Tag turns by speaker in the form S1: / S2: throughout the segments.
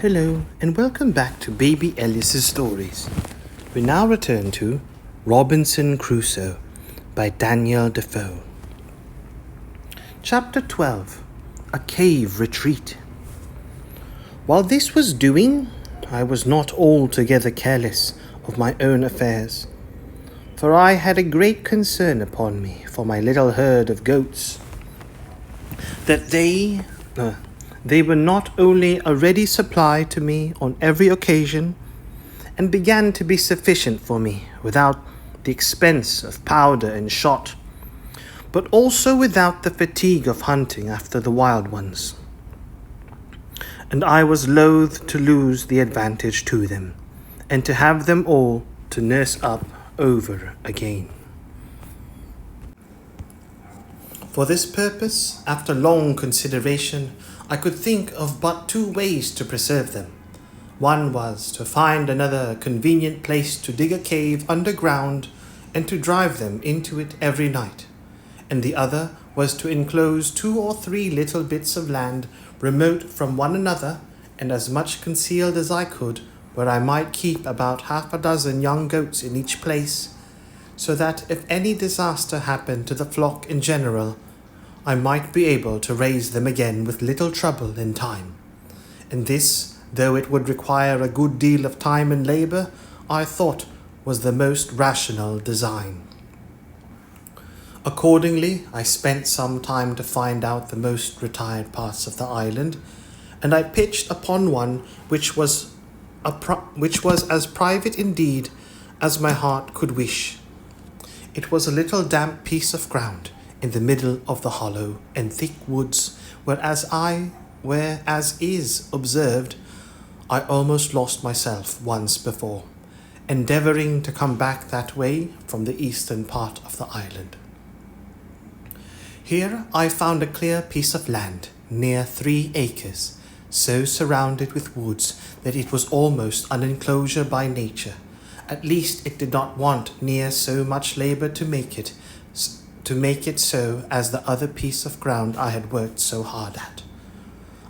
S1: Hello, and welcome back to Baby Ellis's Stories. We now return to Robinson Crusoe by Daniel Defoe. Chapter 12. A Cave Retreat. While this was doing, I was not altogether careless of my own affairs, for I had a great concern upon me for my little herd of goats, that they were not only a ready supply to me on every occasion, and began to be sufficient for me without the expense of powder and shot, but also without the fatigue of hunting after the wild ones. And I was loath to lose the advantage to them, and to have them all to nurse up over again. For this purpose, after long consideration, I could think of but two ways to preserve them. One was to find another convenient place to dig a cave underground and to drive them into it every night, and the other was to enclose 2 or 3 little bits of land remote from one another and as much concealed as I could, where I might keep about 6 young goats in each place, so that if any disaster happened to the flock in general, I might be able to raise them again with little trouble in time. And this, though it would require a good deal of time and labour, I thought was the most rational design. Accordingly, I spent some time to find out the most retired parts of the island, and I pitched upon one which was as private indeed as my heart could wish. It was a little damp piece of ground in the middle of the hollow and thick woods, where as is observed, I almost lost myself once before, endeavouring to come back that way from the eastern part of the island. Here I found a clear piece of land, near 3 acres, so surrounded with woods that it was almost an enclosure by nature. At least it did not want near so much labour to make it so as the other piece of ground I had worked so hard at.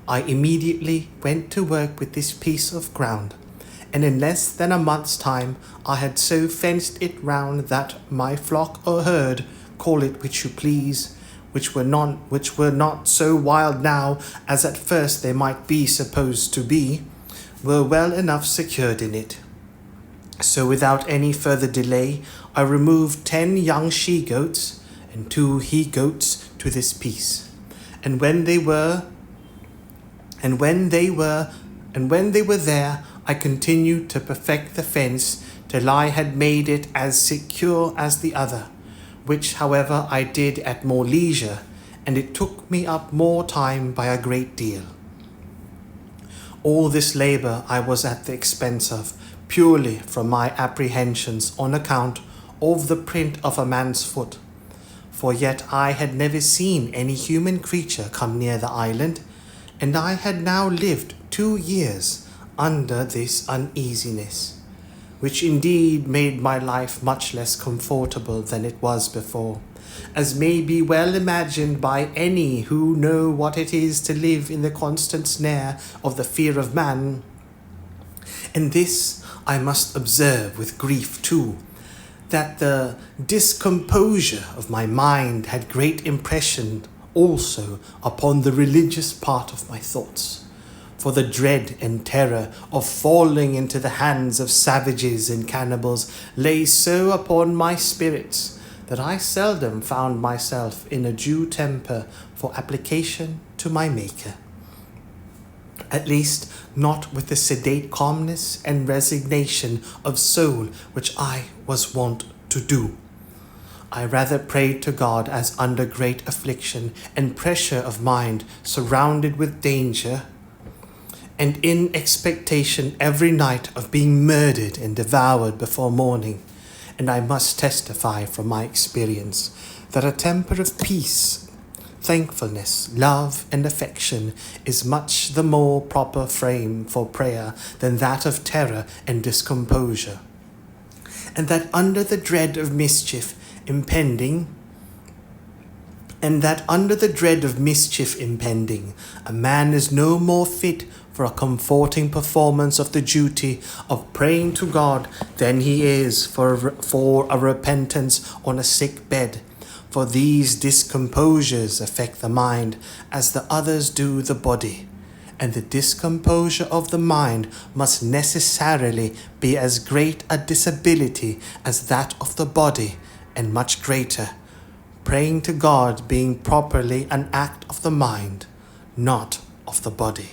S1: I immediately went to work with this piece of ground, and in less than a month's time I had so fenced it round that my flock or herd, call it which you please, which were not so wild now as at first they might be supposed to be, were well enough secured in it. So without any further delay, I removed 10 young she-goats and 2 he-goats to this piece. And when they were there, I continued to perfect the fence till I had made it as secure as the other, which, however, I did at more leisure, and it took me up more time by a great deal. All this labour I was at the expense of, purely from my apprehensions on account of the print of a man's foot. For yet I had never seen any human creature come near the island, and I had now lived 2 years under this uneasiness, which indeed made my life much less comfortable than it was before, as may be well imagined by any who know what it is to live in the constant snare of the fear of man. And this I must observe with grief too, that the discomposure of my mind had great impression also upon the religious part of my thoughts. For the dread and terror of falling into the hands of savages and cannibals lay so upon my spirits that I seldom found myself in a due temper for application to my Maker. At least not with the sedate calmness and resignation of soul which I was wont to do. I rather prayed to God as under great affliction and pressure of mind, surrounded with danger, and in expectation every night of being murdered and devoured before morning. And I must testify from my experience that a temper of peace, thankfulness, love, and affection is much the more proper frame for prayer than that of terror and discomposure, and that under the dread of mischief impending, and that under the dread of mischief impending, a man is no more fit for a comforting performance of the duty of praying to God than he is for a repentance on a sick bed. For these discomposures affect the mind as the others do the body, and the discomposure of the mind must necessarily be as great a disability as that of the body, and much greater, praying to God being properly an act of the mind, not of the body.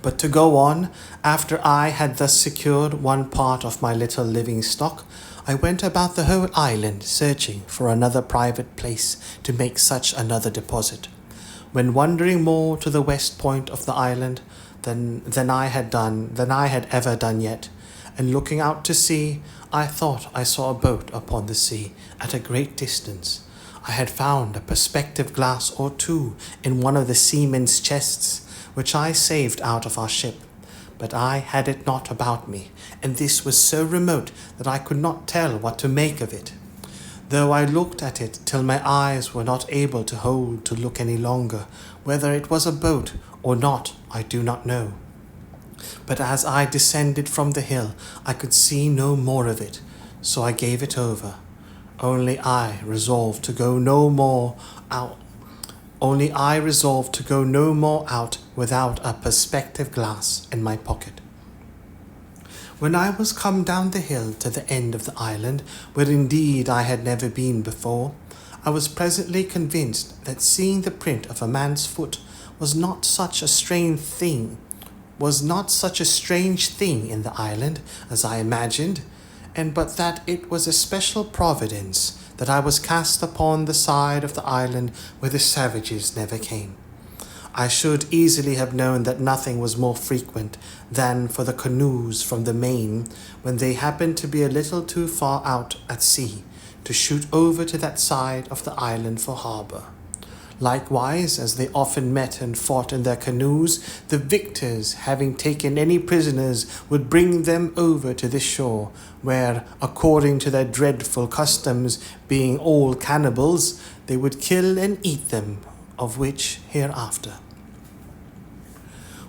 S1: But to go on, after I had thus secured one part of my little living stock, I went about the whole island searching for another private place to make such another deposit. When wandering more to the west point of the island than I had ever done yet, and looking out to sea, I thought I saw a boat upon the sea at a great distance. I had found a perspective glass or two in one of the seamen's chests, which I saved out of our ship, but I had it not about me, and this was so remote that I could not tell what to make of it. Though I looked at it till my eyes were not able to hold to look any longer, whether it was a boat or not, I do not know. But as I descended from the hill, I could see no more of it, so I gave it over. Only I resolved to go no more out without a perspective glass in my pocket. When I was come down the hill to the end of the island, where indeed I had never been before, I was presently convinced that seeing the print of a man's foot was not such a strange thing in the island as I imagined, but that it was a special providence that I was cast upon the side of the island where the savages never came. I should easily have known that nothing was more frequent than for the canoes from the main, when they happened to be a little too far out at sea, to shoot over to that side of the island for harbour. Likewise, as they often met and fought in their canoes, the victors, having taken any prisoners, would bring them over to this shore, where, according to their dreadful customs, being all cannibals, they would kill and eat them, of which hereafter.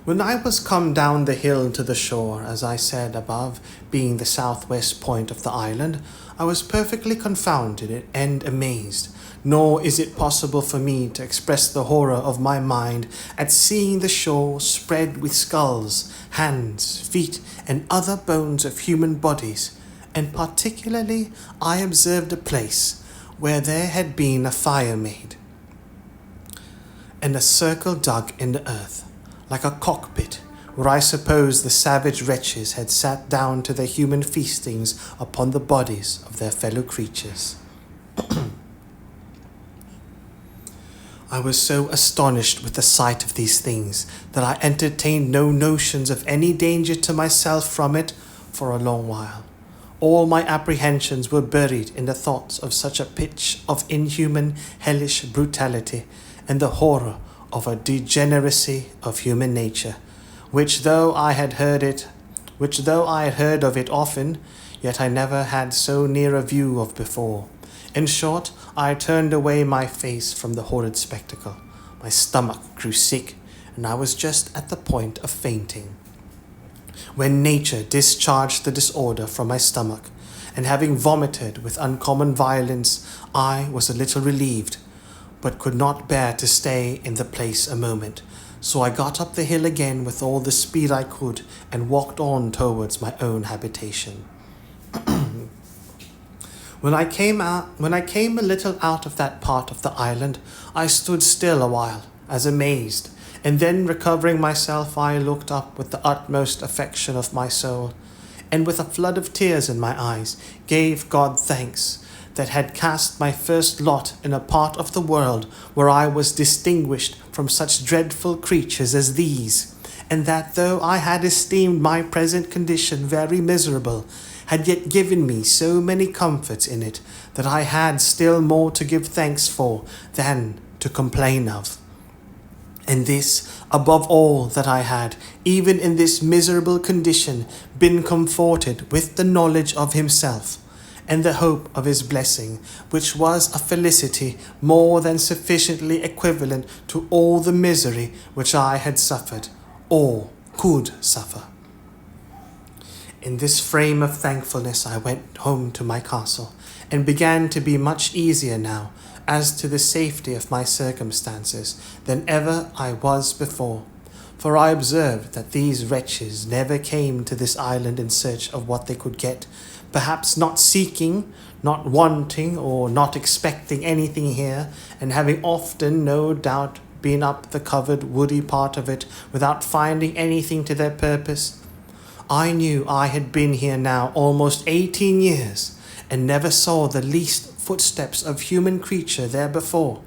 S1: When I was come down the hill to the shore, as I said above, being the southwest point of the island, I was perfectly confounded and amazed, nor is it possible for me to express the horror of my mind at seeing the shore spread with skulls, hands, feet, and other bones of human bodies, and particularly I observed a place where there had been a fire made, and a circle dug in the earth, like a cockpit, where I suppose the savage wretches had sat down to their human feastings upon the bodies of their fellow creatures. I was so astonished with the sight of these things that I entertained no notions of any danger to myself from it for a long while. All my apprehensions were buried in the thoughts of such a pitch of inhuman, hellish brutality, and the horror of a degeneracy of human nature, which though I had heard of it often, yet I never had so near a view of before. In short, I turned away my face from the horrid spectacle. My stomach grew sick, and I was just at the point of fainting, when nature discharged the disorder from my stomach, and having vomited with uncommon violence, I was a little relieved, but could not bear to stay in the place a moment. So I got up the hill again with all the speed I could, and walked on towards my own habitation. When I came a little out of that part of the island, I stood still a while, as amazed, and then recovering myself, I looked up with the utmost affection of my soul, and with a flood of tears in my eyes, gave God thanks that had cast my first lot in a part of the world where I was distinguished from such dreadful creatures as these, and that though I had esteemed my present condition very miserable, had yet given me so many comforts in it, that I had still more to give thanks for than to complain of. And this, above all, that I had, even in this miserable condition, been comforted with the knowledge of himself, and the hope of his blessing, which was a felicity more than sufficiently equivalent to all the misery which I had suffered, or could suffer. In this frame of thankfulness I went home to my castle, and began to be much easier now as to the safety of my circumstances than ever I was before. For I observed that these wretches never came to this island in search of what they could get, perhaps not seeking, not wanting, or not expecting anything here, and having often, no doubt, been up the covered woody part of it without finding anything to their purpose. I knew I had been here now almost 18 years, and never saw the least footsteps of human creature there before,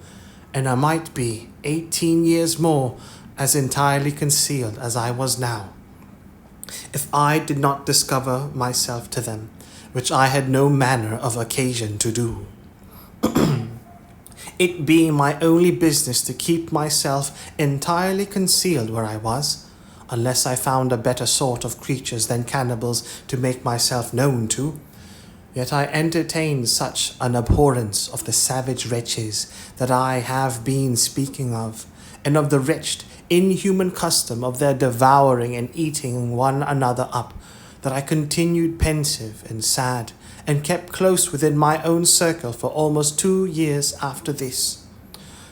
S1: and I might be 18 years more as entirely concealed as I was now, if I did not discover myself to them, which I had no manner of occasion to do. It being my only business to keep myself entirely concealed where I was, unless I found a better sort of creatures than cannibals to make myself known to, yet I entertained such an abhorrence of the savage wretches that I have been speaking of, and of the wretched, inhuman custom of their devouring and eating one another up, that I continued pensive and sad, and kept close within my own circle for almost 2 years after this.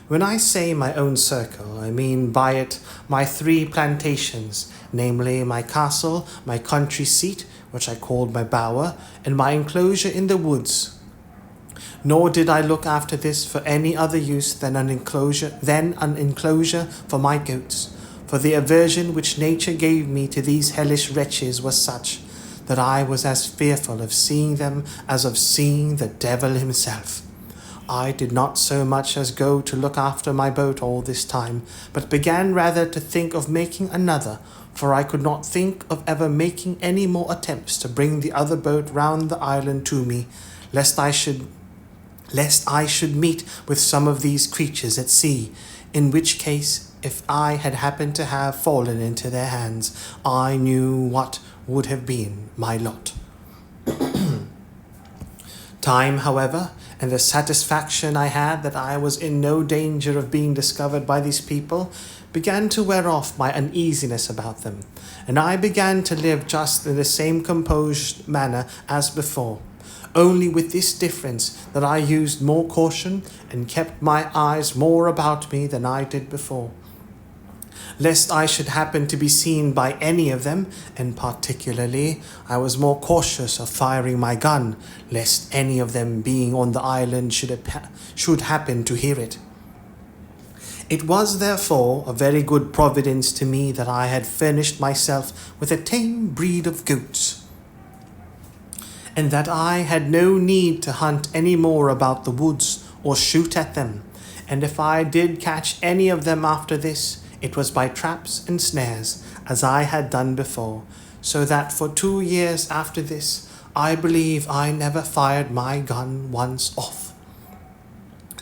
S1: When I say my own circle, I mean by it my 3 plantations, namely my castle, my country seat, which I called my bower, and my enclosure in the woods. Nor did I look after this for any other use than an enclosure for my goats, for the aversion which nature gave me to these hellish wretches was such, that I was as fearful of seeing them as of seeing the devil himself. I did not so much as go to look after my boat all this time, but began rather to think of making another, for I could not think of ever making any more attempts to bring the other boat round the island to me, lest I should meet with some of these creatures at sea, in which case, if I had happened to have fallen into their hands, I knew what would have been my lot. Time, however, and the satisfaction I had that I was in no danger of being discovered by these people, began to wear off my uneasiness about them, and I began to live just in the same composed manner as before, only with this difference, that I used more caution and kept my eyes more about me than I did before, lest I should happen to be seen by any of them, and particularly I was more cautious of firing my gun, lest any of them being on the island should happen to hear it. It was therefore a very good providence to me that I had furnished myself with a tame breed of goats, and that I had no need to hunt any more about the woods or shoot at them, and if I did catch any of them after this, it was by traps and snares, as I had done before, so that for 2 years after this, I believe I never fired my gun once off,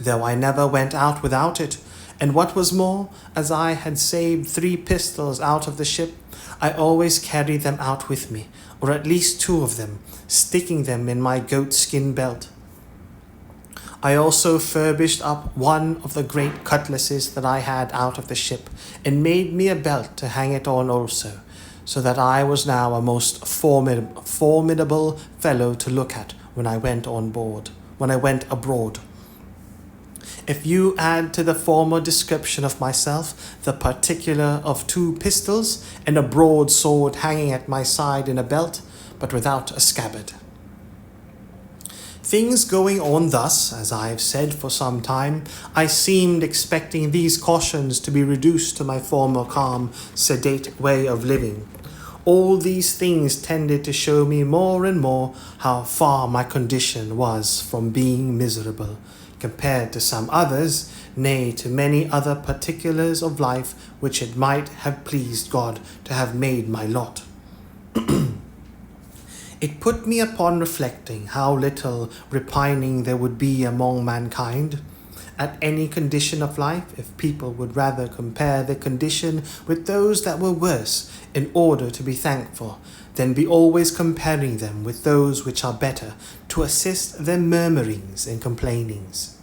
S1: though I never went out without it, and what was more, as I had saved 3 pistols out of the ship, I always carried them out with me, or at least 2 of them, sticking them in my goat-skin belt. I also furbished up one of the great cutlasses that I had out of the ship, and made me a belt to hang it on also, so that I was now a most formidable fellow to look at when I went abroad. If you add to the former description of myself the particular of 2 pistols and a broadsword hanging at my side in a belt, but without a scabbard. Things going on thus, as I have said, for some time, I seemed expecting these cautions to be reduced to my former calm, sedate way of living. All these things tended to show me more and more how far my condition was from being miserable, compared to some others, nay, to many other particulars of life which it might have pleased God to have made my lot. It put me upon reflecting how little repining there would be among mankind at any condition of life if people would rather compare their condition with those that were worse in order to be thankful then be always comparing them with those which are better, to assist their murmurings and complainings.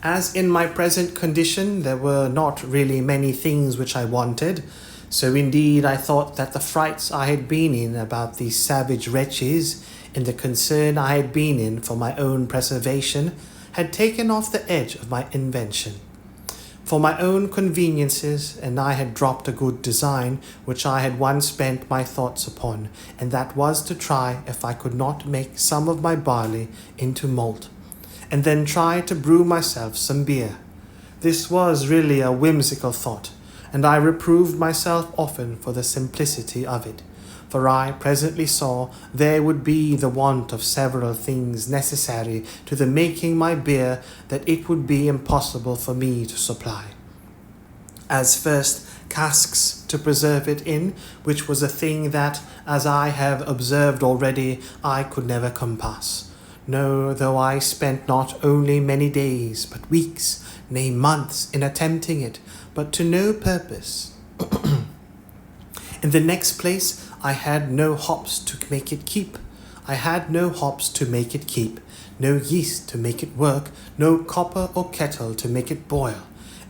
S1: As in my present condition there were not really many things which I wanted, so indeed I thought that the frights I had been in about these savage wretches, and the concern I had been in for my own preservation, had taken off the edge of my invention. For my own conveniences, and I had dropped a good design which I had once spent my thoughts upon, and that was to try if I could not make some of my barley into malt, and then try to brew myself some beer. This was really a whimsical thought, and I reproved myself often for the simplicity of it, for I presently saw there would be the want of several things necessary to the making my beer that it would be impossible for me to supply. As first, casks to preserve it in, which was a thing that, as I have observed already, I could never compass. No, though I spent not only many days, but weeks, nay months, in attempting it, but to no purpose. In the next place, I had no hops to make it keep. No yeast to make it work, no copper or kettle to make it boil.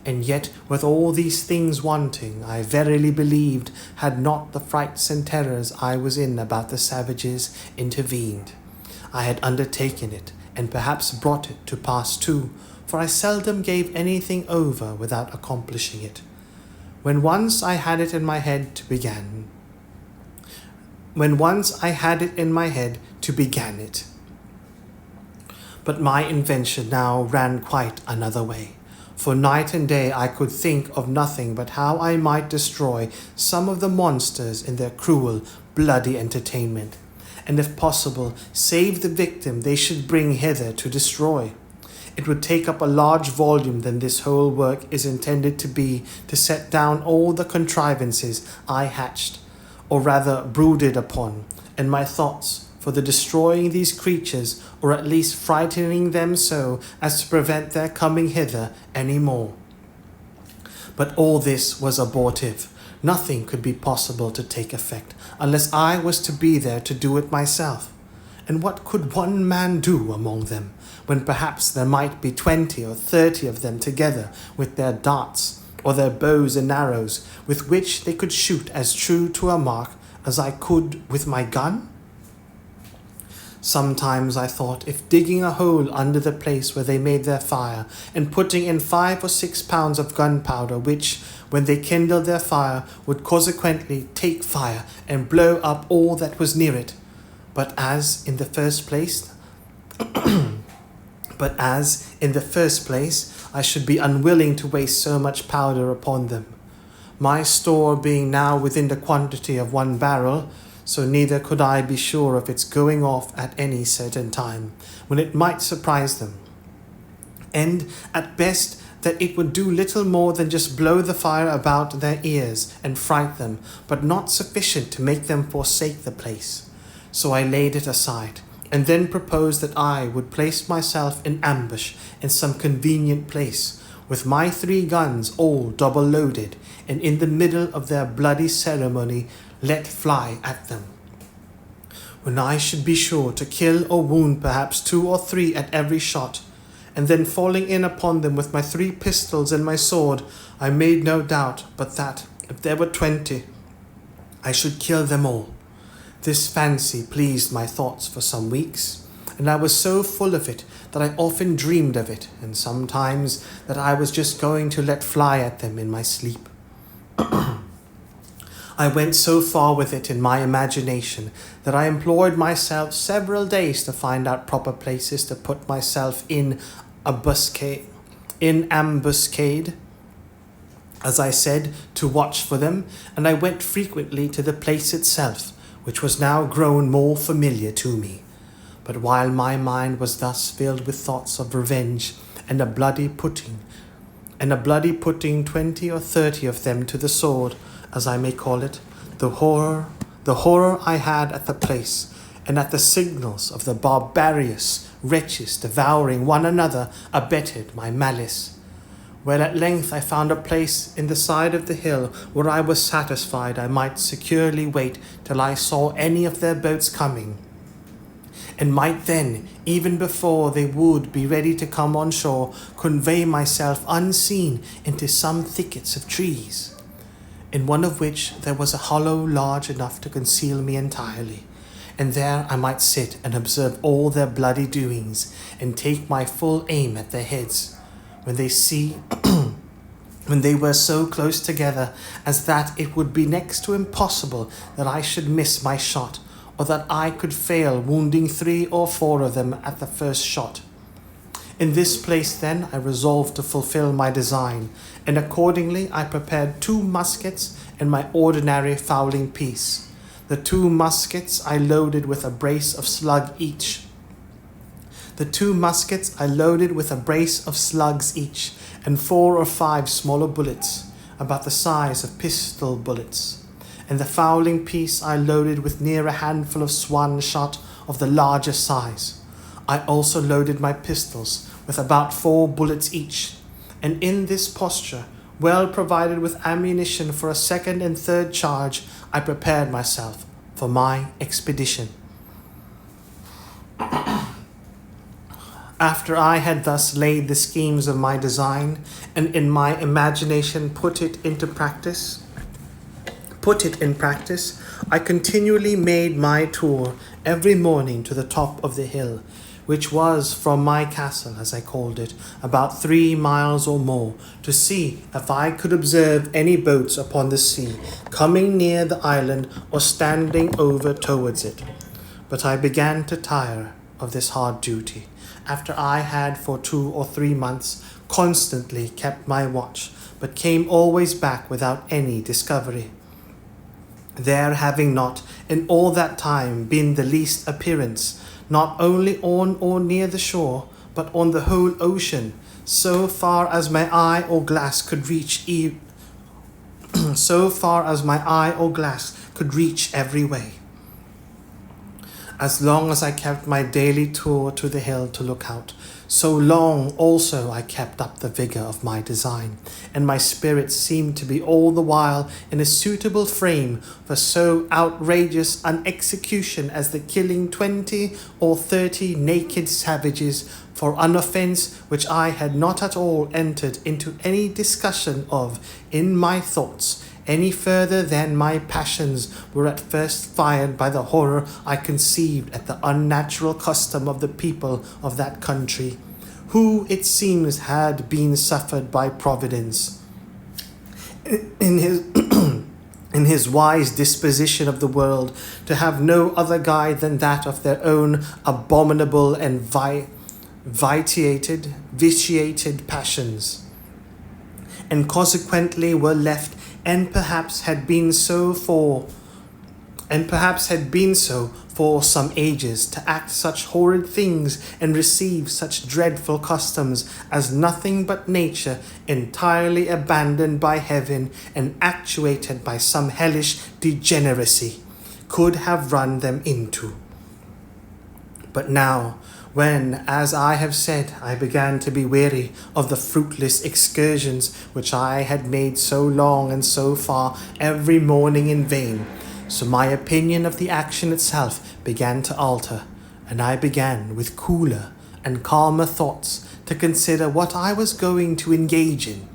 S1: And yet, with all these things wanting, I verily believed, had not the frights and terrors I was in about the savages intervened, I had undertaken it, and perhaps brought it to pass too, for I seldom gave anything over without accomplishing it. When once I had it in my head to begin it. But my invention now ran quite another way, for night and day I could think of nothing but how I might destroy some of the monsters in their cruel, bloody entertainment, and if possible, save the victim they should bring hither to destroy. It would take up a large volume than this whole work is intended to be, to set down all the contrivances I hatched, or rather brooded upon, and my thoughts, for the destroying these creatures, or at least frightening them so as to prevent their coming hither any more. But all this was abortive. Nothing could be possible to take effect, unless I was to be there to do it myself. And what could one man do among them, when perhaps there might be 20 or 30 of them together, with their darts, or their bows and arrows, with which they could shoot as true to a mark as I could with my gun? Sometimes I thought, if digging a hole under the place where they made their fire, and putting in 5 or 6 pounds of gunpowder, which, when they kindled their fire, would consequently take fire and blow up all that was near it. But as in the first place, I should be unwilling to waste so much powder upon them, my store being now within the quantity of 1 barrel, so neither could I be sure of its going off at any certain time, when it might surprise them, and at best that it would do little more than just blow the fire about their ears and fright them, but not sufficient to make them forsake the place. So I laid it aside, and then proposed that I would place myself in ambush in some convenient place, with my 3 guns all double loaded, and in the middle of their bloody ceremony let fly at them, when I should be sure to kill or wound perhaps 2 or 3 at every shot, and then falling in upon them with my 3 pistols and my sword, I made no doubt but that, if there were 20, I should kill them all. This fancy pleased my thoughts for some weeks, and I was so full of it that I often dreamed of it, and sometimes that I was just going to let fly at them in my sleep. I went so far with it in my imagination that I employed myself several days to find out proper places to put myself in ambuscade, as I said, to watch for them, and I went frequently to the place itself, which was now grown more familiar to me. But while my mind was thus filled with thoughts of revenge and a bloody putting 20 or 30 of them to the sword, as I may call it, the horror I had at the place, and at the signals of the barbarous wretches devouring one another, abetted my malice. Where at length I found a place in the side of the hill where I was satisfied I might securely wait till I saw any of their boats coming, and might then, even before they would be ready to come on shore, convey myself unseen into some thickets of trees, in one of which there was a hollow large enough to conceal me entirely, and there I might sit and observe all their bloody doings, and take my full aim at their heads, when they were so close together as that it would be next to impossible that I should miss my shot, or that I could fail wounding 3 or 4 of them at the first shot. In this place then I resolved to fulfill my design, and accordingly I prepared 2 muskets and my ordinary fowling piece. The 2 muskets I loaded with a brace of slugs each, and 4 or 5 smaller bullets, about the size of pistol bullets. And the fowling piece I loaded with near a handful of swan shot of the larger size. I also loaded my pistols with about 4 bullets each, and in this posture, well provided with ammunition for a second and third charge, I prepared myself for my expedition. After I had thus laid the schemes of my design, and in my imagination put it in practice, I continually made my tour every morning to the top of the hill, which was from my castle, as I called it, about 3 miles or more, to see if I could observe any boats upon the sea, coming near the island or standing over towards it. But I began to tire of this hard duty, after I had for 2 or 3 months constantly kept my watch, but came always back without any discovery. There having not, in all that time, been the least appearance, not only on or near the shore, but on the whole ocean, so far as my eye or glass could reach every way. As long as I kept my daily tour to the hill to look out, so long also I kept up the vigour of my design, and my spirits seemed to be all the while in a suitable frame for so outrageous an execution as the killing 20 or 30 naked savages for an offence which I had not at all entered into any discussion of in my thoughts, any further than my passions were at first fired by the horror I conceived at the unnatural custom of the people of that country, who, it seems, had been suffered by Providence, in his wise disposition of the world, to have no other guide than that of their own abominable and vitiated passions, and consequently were left, and perhaps had been so for some ages, to act such horrid things and receive such dreadful customs as nothing but nature, entirely abandoned by heaven and actuated by some hellish degeneracy, could have run them into. But now, when, as I have said, I began to be weary of the fruitless excursions which I had made so long and so far every morning in vain, so my opinion of the action itself began to alter, and I began with cooler and calmer thoughts to consider what I was going to engage in.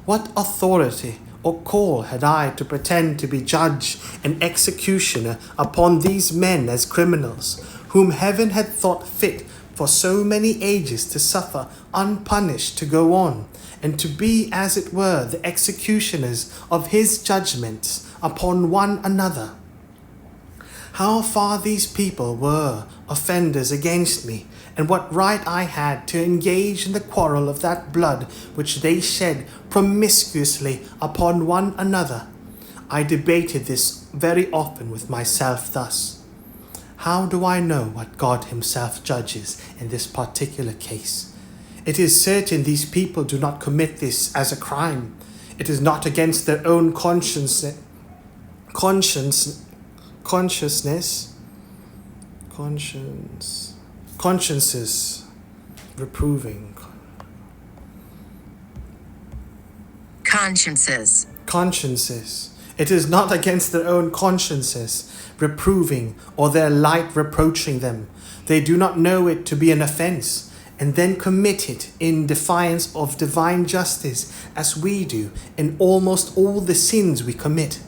S1: What authority or call had I to pretend to be judge and executioner upon these men as criminals, whom heaven had thought fit for so many ages to suffer unpunished to go on, and to be, as it were, the executioners of his judgments upon one another? How far these people were offenders against me, and what right I had to engage in the quarrel of that blood which they shed promiscuously upon one another. I debated this very often with myself thus: how do I know what God himself judges in this particular case? It is certain these people do not commit this as a crime. It is not against their own consciences reproving.
S2: consciences.
S1: Consciences. It is not against their own consciences, reproving, or their light reproaching them. They do not know it to be an offense, and then commit it in defiance of divine justice, as we do in almost all the sins we commit.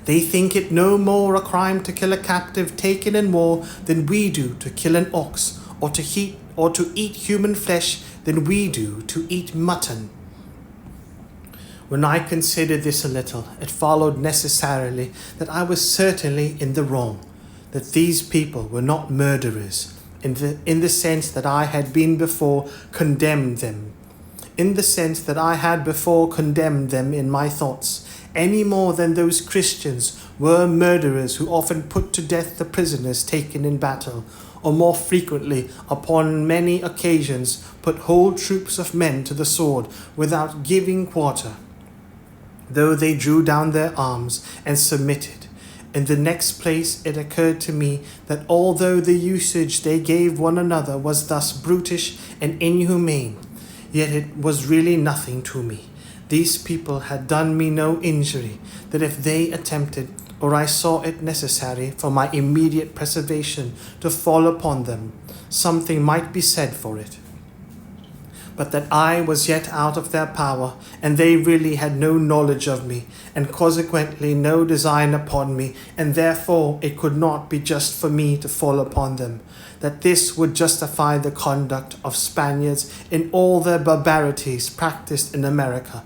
S1: They think it no more a crime to kill a captive taken in war than we do to kill an ox, or to eat human flesh than we do to eat mutton. When I considered this a little, it followed necessarily that I was certainly in the wrong, that these people were not murderers, in the sense that I had before condemned them in my thoughts, any more than those Christians were murderers who often put to death the prisoners taken in battle, or more frequently, upon many occasions, put whole troops of men to the sword without giving quarter, though they drew down their arms and submitted. In the next place, it occurred to me that although the usage they gave one another was thus brutish and inhumane, yet it was really nothing to me. These people had done me no injury, that if they attempted, or I saw it necessary for my immediate preservation to fall upon them, something might be said for it. But that I was yet out of their power, and they really had no knowledge of me, and consequently no design upon me, and therefore it could not be just for me to fall upon them, that this would justify the conduct of Spaniards in all their barbarities practiced in America,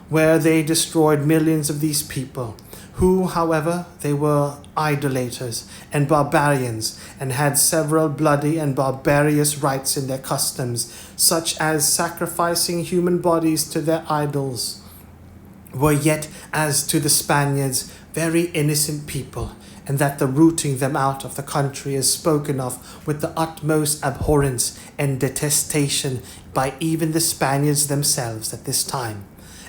S1: where they destroyed millions of these people, who, however, they were idolaters and barbarians, and had several bloody and barbarous rites in their customs, such as sacrificing human bodies to their idols, were yet, as to the Spaniards, very innocent people, and that the rooting them out of the country is spoken of with the utmost abhorrence and detestation by even the Spaniards themselves at this time,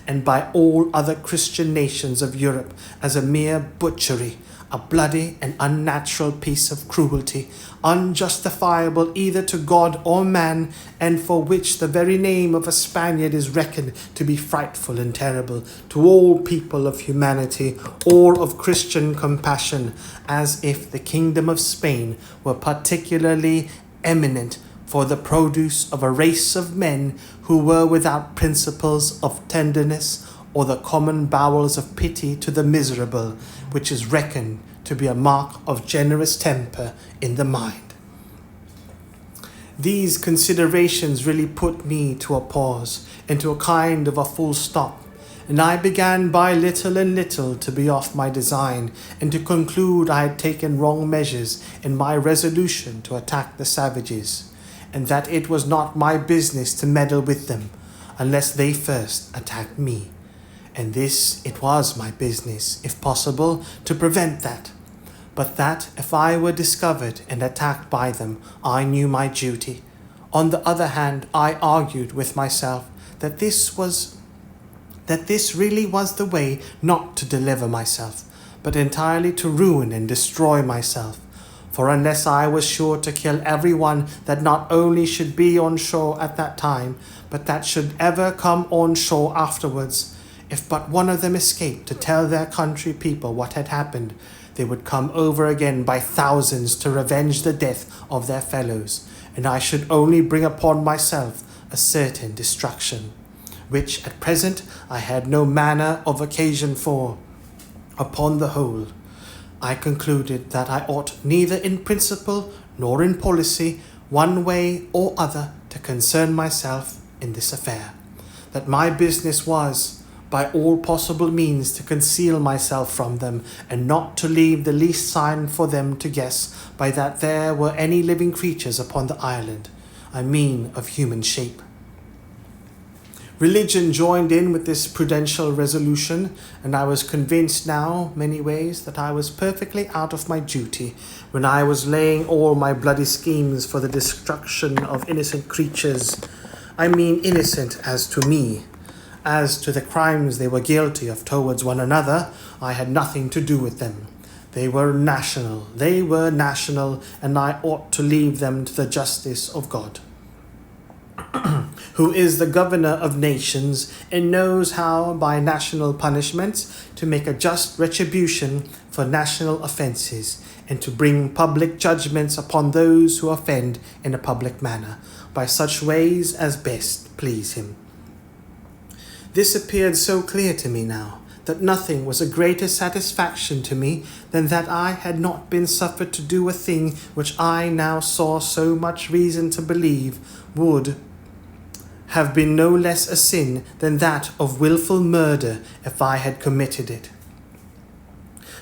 S1: and by all other Christian nations of Europe as a mere butchery, a bloody and unnatural piece of cruelty, unjustifiable either to God or man, and for which the very name of a Spaniard is reckoned to be frightful and terrible to all people of humanity or of Christian compassion, as if the kingdom of Spain were particularly eminent for the produce of a race of men who were without principles of tenderness or the common bowels of pity to the miserable, which is reckoned to be a mark of generous temper in the mind. These considerations really put me to a pause, and to a kind of a full stop, and I began by little and little to be off my design, and to conclude I had taken wrong measures in my resolution to attack the savages, and that it was not my business to meddle with them, unless they first attacked me. And this it was my business, if possible, to prevent that. But that if I were discovered and attacked by them, I knew my duty. On the other hand, I argued with myself that this really was the way not to deliver myself, but entirely to ruin and destroy myself. For unless I was sure to kill everyone that not only should be on shore at that time, but that should ever come on shore afterwards, if but one of them escaped to tell their country people what had happened, they would come over again by thousands to revenge the death of their fellows, and I should only bring upon myself a certain destruction, which at present I had no manner of occasion for. Upon the whole, I concluded that I ought neither in principle nor in policy, one way or other, to concern myself in this affair, that my business was, by all possible means, to conceal myself from them, and not to leave the least sign for them to guess by that there were any living creatures upon the island, I mean of human shape. Religion joined in with this prudential resolution, and I was convinced now, many ways, that I was perfectly out of my duty when I was laying all my bloody schemes for the destruction of innocent creatures. I mean innocent as to me. As to the crimes they were guilty of towards one another, I had nothing to do with them. They were national, and I ought to leave them to the justice of God. who is the governor of nations and knows how by national punishments to make a just retribution for national offences, and to bring public judgments upon those who offend in a public manner, by such ways as best please him. This appeared so clear to me now, that nothing was a greater satisfaction to me than that I had not been suffered to do a thing which I now saw so much reason to believe would have been no less a sin than that of wilful murder if I had committed it.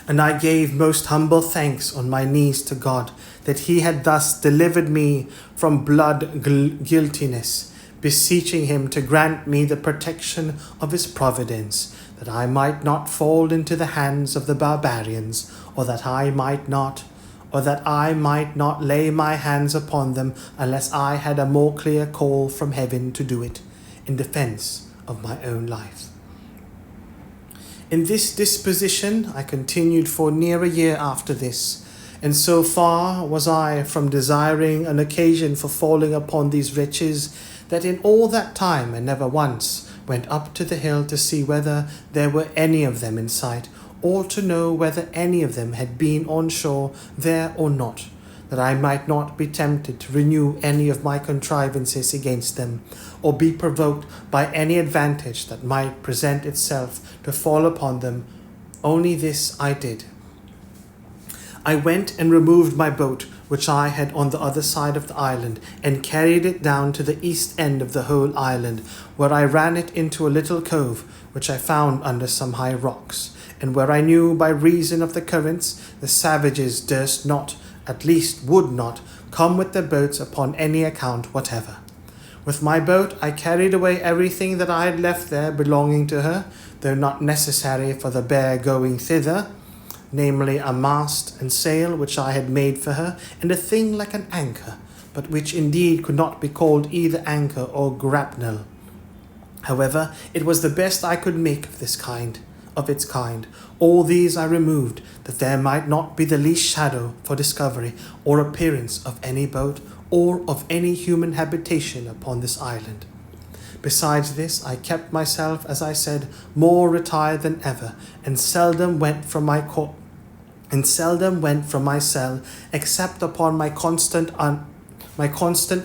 S1: And I gave most humble thanks on my knees to God that he had thus delivered me from blood guiltiness, beseeching him to grant me the protection of his providence, that I might not fall into the hands of the barbarians, or that I might not lay my hands upon them unless I had a more clear call from heaven to do it, in defence of my own life. In this disposition I continued for near a year after this, and so far was I from desiring an occasion for falling upon these wretches, that in all that time I never once went up to the hill to see whether there were any of them in sight, or to know whether any of them had been on shore there or not, that I might not be tempted to renew any of my contrivances against them, or be provoked by any advantage that might present itself to fall upon them. Only this I did. I went and removed my boat, which I had on the other side of the island, and carried it down to the east end of the whole island, where I ran it into a little cove, which I found under some high rocks, and where I knew by reason of the currents the savages durst not, at least would not, come with their boats upon any account whatever. With my boat I carried away everything that I had left there belonging to her, though not necessary for the bare going thither, namely a mast and sail which I had made for her, and a thing like an anchor, but which indeed could not be called either anchor or grapnel. However, it was the best I could make of its kind. All these I removed, that there might not be the least shadow for discovery or appearance of any boat or of any human habitation upon this island. Besides this, I kept myself, as I said, more retired than ever, and seldom went from my cell, except upon my constant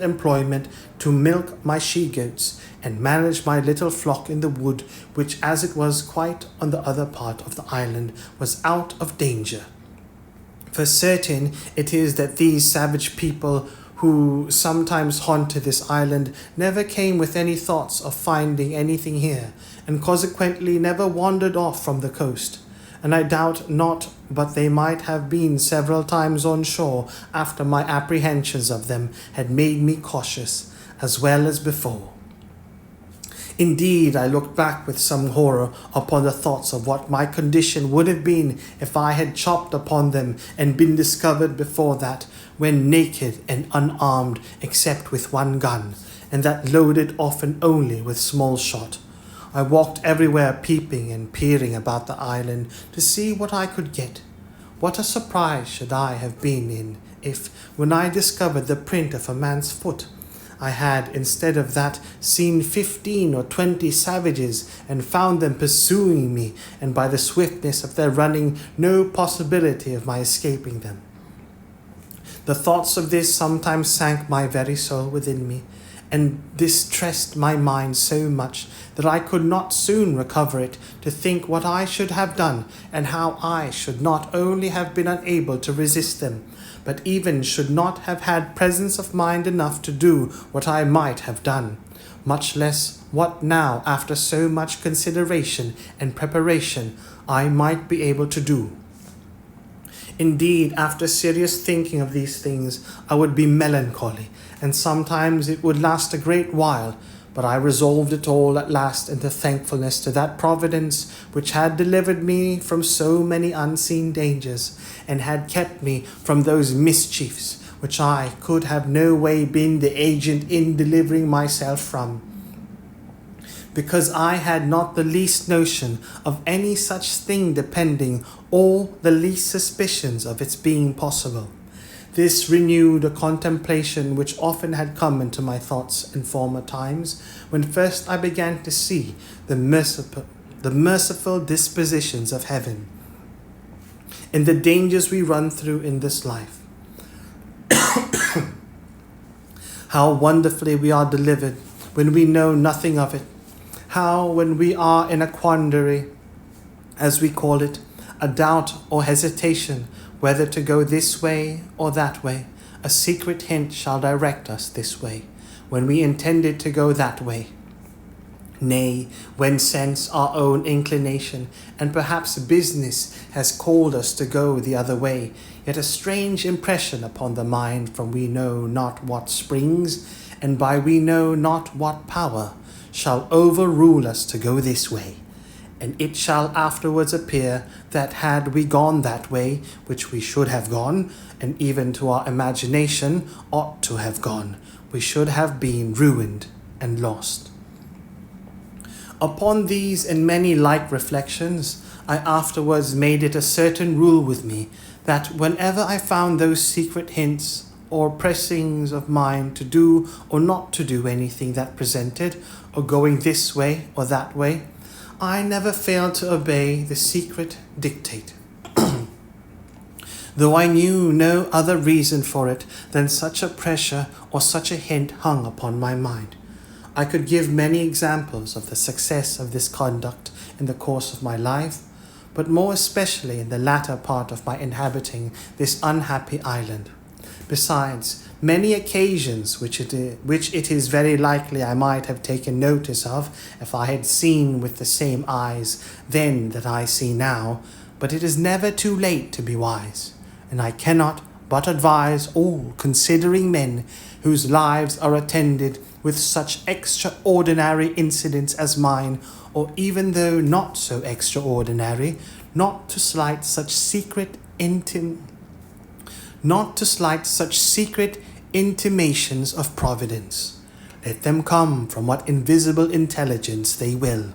S1: employment to milk my she-goats, and manage my little flock in the wood, which, as it was quite on the other part of the island, was out of danger. For certain it is that these savage people who sometimes haunted this island never came with any thoughts of finding anything here, and consequently never wandered off from the coast. And I doubt not but they might have been several times on shore after my apprehensions of them had made me cautious, as well as before. Indeed, I looked back with some horror upon the thoughts of what my condition would have been if I had chopped upon them and been discovered before that, when naked and unarmed except with one gun, and that loaded often only with small shot. I walked everywhere peeping and peering about the island to see what I could get. What a surprise should I have been in if, when I discovered the print of a man's foot, I had, instead of that, seen 15 or 20 savages, and found them pursuing me, and by the swiftness of their running, no possibility of my escaping them. The thoughts of this sometimes sank my very soul within me, and distressed my mind so much that I could not soon recover it to think what I should have done, and how I should not only have been unable to resist them, but even should not have had presence of mind enough to do what I might have done, much less what now, after so much consideration and preparation, I might be able to do. Indeed, after serious thinking of these things, I would be melancholy, and sometimes it would last a great while, but I resolved it all at last into thankfulness to that Providence which had delivered me from so many unseen dangers, and had kept me from those mischiefs which I could have no way been the agent in delivering myself from, because I had not the least notion of any such thing depending, or the least suspicions of its being possible. This renewed a contemplation which often had come into my thoughts in former times, when first I began to see the merciful dispositions of heaven in the dangers we run through in this life. How wonderfully we are delivered when we know nothing of it. How, when we are in a quandary, as we call it, a doubt or hesitation whether to go this way or that way, a secret hint shall direct us this way, when we intended to go that way. Nay, when sense, our own inclination, and perhaps business has called us to go the other way, yet a strange impression upon the mind from we know not what springs, and by we know not what power, shall overrule us to go this way. And it shall afterwards appear that had we gone that way, which we should have gone, and even to our imagination ought to have gone, we should have been ruined and lost. Upon these and many like reflections, I afterwards made it a certain rule with me that whenever I found those secret hints or pressings of mine to do or not to do anything that presented, or going this way or that way, I never failed to obey the secret dictate, though I knew no other reason for it than such a pressure or such a hint hung upon my mind. I could give many examples of the success of this conduct in the course of my life, but more especially in the latter part of my inhabiting this unhappy island. Besides, many occasions which it is very likely I might have taken notice of if I had seen with the same eyes then that I see now, but it is never too late to be wise, and I cannot but advise all considering men whose lives are attended with such extraordinary incidents as mine, or even though not so extraordinary, not to slight such secret intimations of providence. Let them come from what invisible intelligence they will,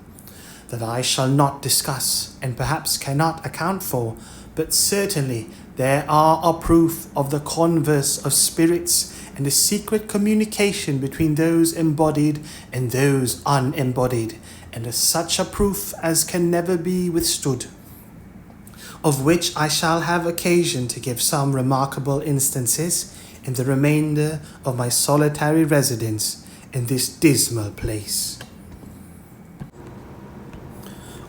S1: that I shall not discuss, and perhaps cannot account for, but certainly there are a proof of the converse of spirits and the secret communication between those embodied and those unembodied, and such a proof as can never be withstood, of which I shall have occasion to give some remarkable instances in the remainder of my solitary residence in this dismal place.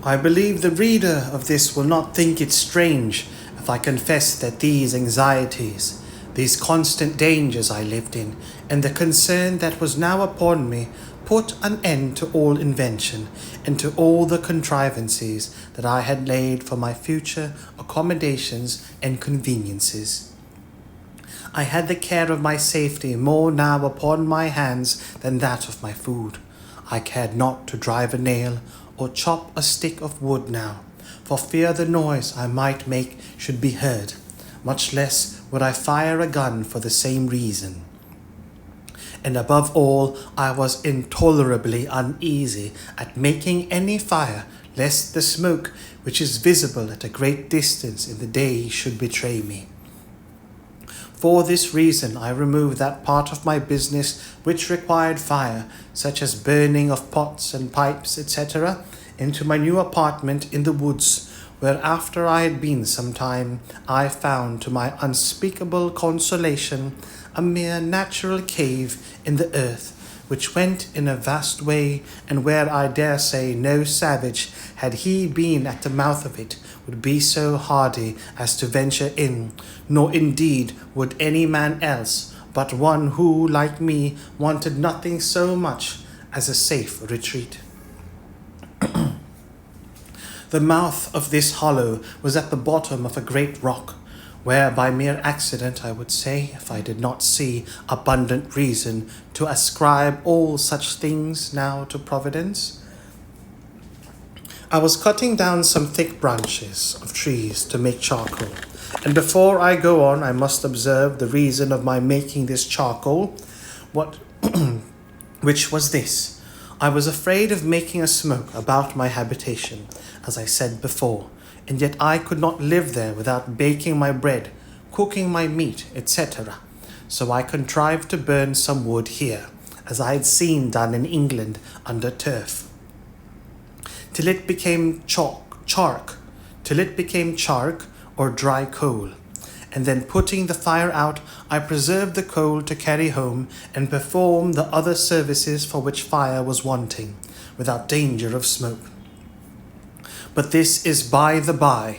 S1: I believe the reader of this will not think it strange if I confess that these anxieties, these constant dangers I lived in, and the concern that was now upon me, put an end to all invention, and to all the contrivances that I had laid for my future accommodations and conveniences. I had the care of my safety more now upon my hands than that of my food. I cared not to drive a nail or chop a stick of wood now, for fear the noise I might make should be heard, much less would I fire a gun for the same reason. And above all, I was intolerably uneasy at making any fire, lest the smoke, which is visible at a great distance in the day, should betray me. For this reason I removed that part of my business which required fire, such as burning of pots and pipes, etc., into my new apartment in the woods, where after I had been some time, I found to my unspeakable consolation a mere natural cave in the earth, which went in a vast way, and where I dare say no savage, had he been at the mouth of it, would be so hardy as to venture in, nor indeed would any man else, but one who, like me, wanted nothing so much as a safe retreat. The mouth of this hollow was at the bottom of a great rock, where by mere accident, I would say, if I did not see abundant reason to ascribe all such things now to Providence, I was cutting down some thick branches of trees to make charcoal. And before I go on, I must observe the reason of my making this charcoal, which was this. I was afraid of making a smoke about my habitation, as I said before, and yet I could not live there without baking my bread, cooking my meat, etc. So I contrived to burn some wood here, as I had seen done in England under turf, till it became chark or dry coal. And then putting the fire out, I preserved the coal to carry home and perform the other services for which fire was wanting, without danger of smoke. But this is by the by.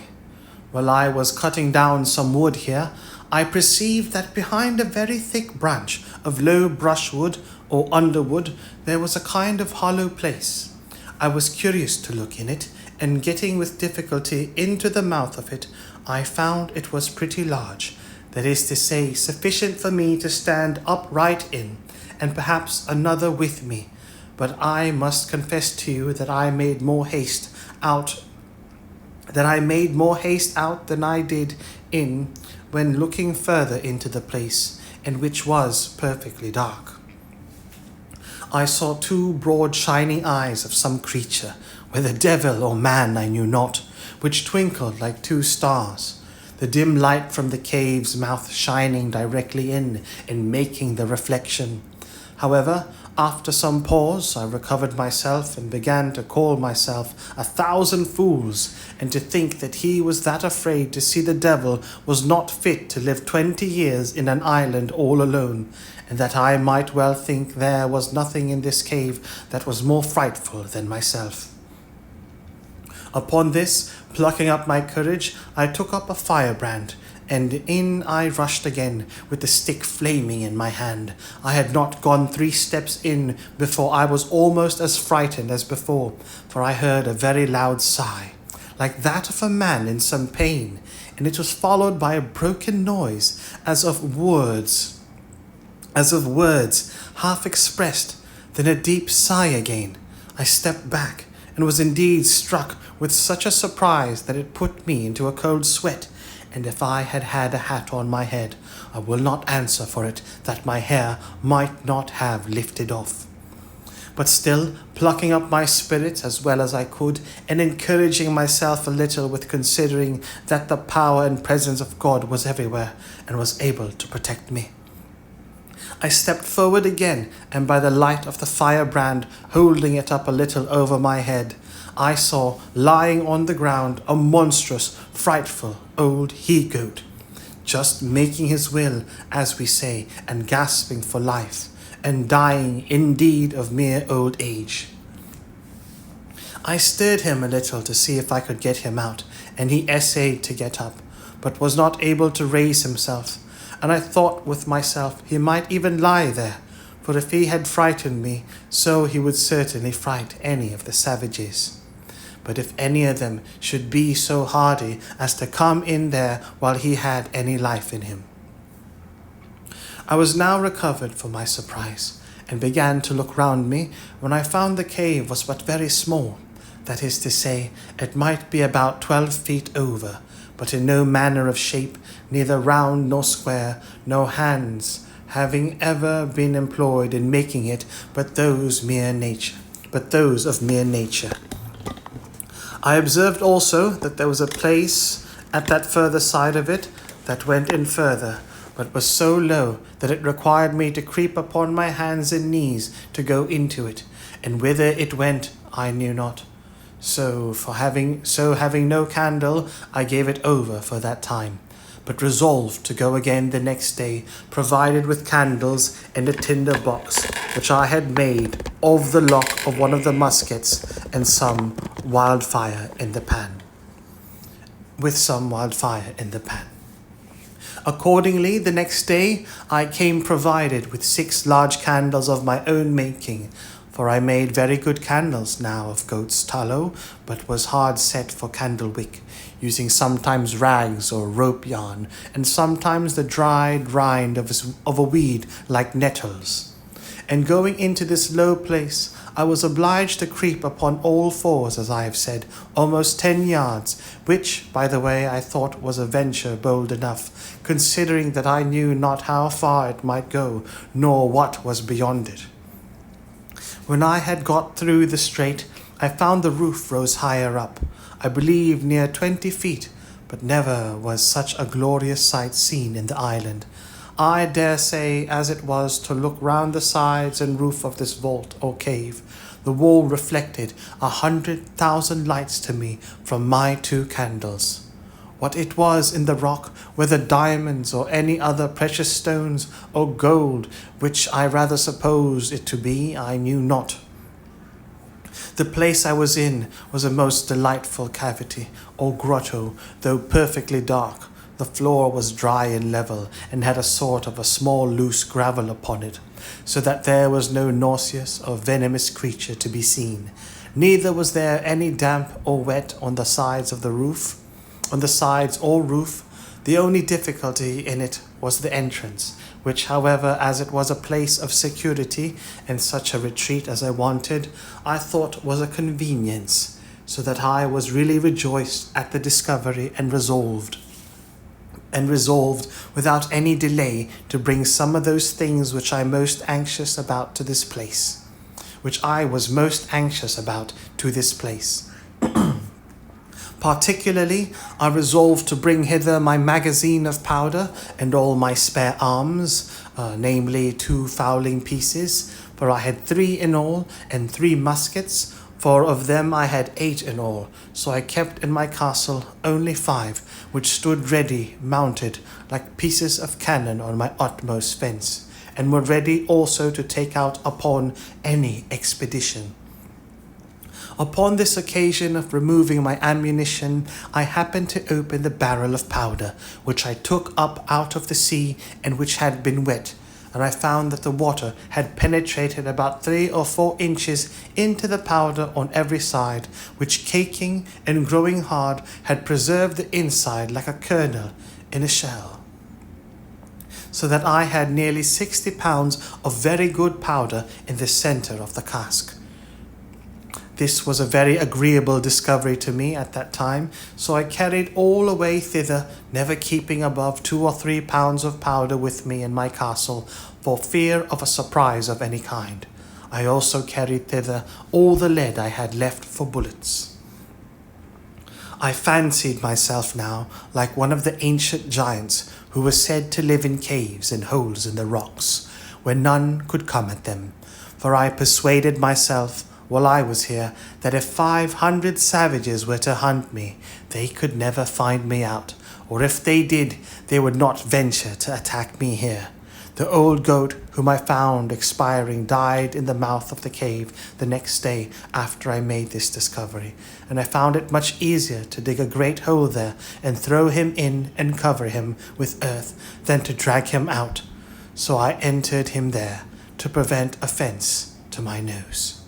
S1: While I was cutting down some wood here, I perceived that behind a very thick branch of low brushwood or underwood there was a kind of hollow place. I was curious to look in it, and getting with difficulty into the mouth of it, I found it was pretty large, that is to say, sufficient for me to stand upright in, and perhaps another with me. But I must confess to you that I made more haste out than I did in when looking further into the place, and which was perfectly dark. I saw two broad shining eyes of some creature, whether devil or man I knew not, which twinkled like two stars, the dim light from the cave's mouth shining directly in and making the reflection. However, after some pause, I recovered myself and began to call myself 1,000 fools, and to think that he was that afraid to see the devil was not fit to live 20 years in an island all alone, and that I might well think there was nothing in this cave that was more frightful than myself. Upon this, plucking up my courage, I took up a firebrand, and in I rushed again, with the stick flaming in my hand. I had not gone 3 steps in before I was almost as frightened as before, for I heard a very loud sigh, like that of a man in some pain, and it was followed by a broken noise, as of words half expressed, then a deep sigh again. I stepped back, and was indeed struck with such a surprise that it put me into a cold sweat, and if I had had a hat on my head, I will not answer for it that my hair might not have lifted off. But still, plucking up my spirits as well as I could, and encouraging myself a little with considering that the power and presence of God was everywhere, and was able to protect me, I stepped forward again, and by the light of the firebrand, holding it up a little over my head, I saw lying on the ground a monstrous, frightful old he-goat, just making his will, as we say, and gasping for life, and dying indeed of mere old age. I stirred him a little to see if I could get him out, and he essayed to get up, but was not able to raise himself. And I thought with myself he might even lie there, for if he had frightened me, so he would certainly fright any of the savages. But if any of them should be so hardy as to come in there while he had any life in him. I was now recovered from my surprise, and began to look round me, when I found the cave was but very small, that is to say, it might be about 12 feet over, but in no manner of shape, neither round nor square, no hands having ever been employed in making it, but those of mere nature. I observed also that there was a place at that further side of it that went in further, but was so low that it required me to creep upon my hands and knees to go into it, and whither it went I knew not. So having no candle, I gave it over for that time, but resolved to go again the next day, provided with candles and a tinder box, which I had made of the lock of one of the muskets, and some wildfire in the pan. Accordingly, the next day I came provided with 6 large candles of my own making, for I made very good candles now of goat's tallow, but was hard set for candle wick, using sometimes rags or rope yarn, and sometimes the dried rind of a weed like nettles. And going into this low place, I was obliged to creep upon all fours, as I have said, almost 10 yards, which, by the way, I thought was a venture bold enough, considering that I knew not how far it might go, nor what was beyond it. When I had got through the strait, I found the roof rose higher up, I believe near 20 feet, but never was such a glorious sight seen in the island. I dare say, as it was to look round the sides and roof of this vault or cave, the wall reflected 100,000 lights to me from my 2 candles. What it was in the rock, whether diamonds or any other precious stones or gold, which I rather supposed it to be, I knew not. The place I was in was a most delightful cavity, or grotto, though perfectly dark. The floor was dry and level, and had a sort of a small loose gravel upon it, so that there was no nauseous or venomous creature to be seen. Neither was there any damp or wet on the sides of the roof. On the sides or roof, the only difficulty in it was the entrance, which, however, as it was a place of security and such a retreat as I wanted, I thought was a convenience, so that I was really rejoiced at the discovery and resolved without any delay to bring some of those things which I was most anxious about to this place. Particularly, I resolved to bring hither my magazine of powder and all my spare arms, namely 2 fowling pieces, for I had 3 in all, and 3 muskets, for of them I had 8 in all, so I kept in my castle only 5, which stood ready, mounted, like pieces of cannon on my utmost fence, and were ready also to take out upon any expedition. Upon this occasion of removing my ammunition, I happened to open the barrel of powder, which I took up out of the sea, and which had been wet, and I found that the water had penetrated about 3 or 4 inches into the powder on every side, which caking and growing hard had preserved the inside like a kernel in a shell, so that I had nearly 60 pounds of very good powder in the centre of the cask. This was a very agreeable discovery to me at that time, so I carried all away thither, never keeping above 2 or 3 pounds of powder with me in my castle, for fear of a surprise of any kind. I also carried thither all the lead I had left for bullets. I fancied myself now like one of the ancient giants who were said to live in caves and holes in the rocks, where none could come at them, for I persuaded myself, while I was here, that if 500 savages were to hunt me, they could never find me out, or if they did, they would not venture to attack me here. The old goat whom I found expiring died in the mouth of the cave the next day after I made this discovery, and I found it much easier to dig a great hole there and throw him in and cover him with earth than to drag him out. So I entered him there to prevent offence to my nose.